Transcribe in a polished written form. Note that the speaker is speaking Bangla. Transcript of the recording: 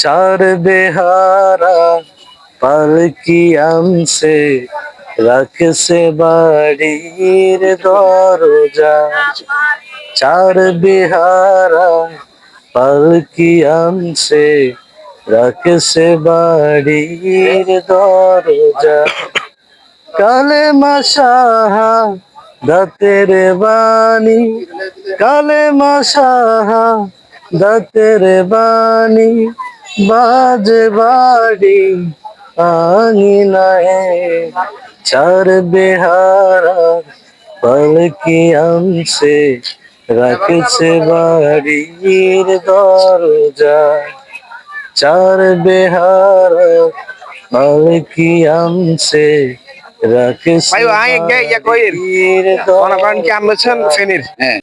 চার বেহারা পালকি আনছে রাখছে বাড়ির দরজা। চার বেহারা পালকি আনছে রাখছে বাড়ির দরজা। কালেমা সাহা দাতের বাণী, কালেমা সাহা দাতের বাণী, বাজে বাড়ি আঙিনায়। চার বেহারা পালকি আনছে রাখছে বাড়ির দরজা। চার বেহারা পালকি আনছে রাখছে ভাই আয় গে ইয়া কইর বাড়ির মনে করেন কি দরজা। আমছেন ফেনির হ্যাঁ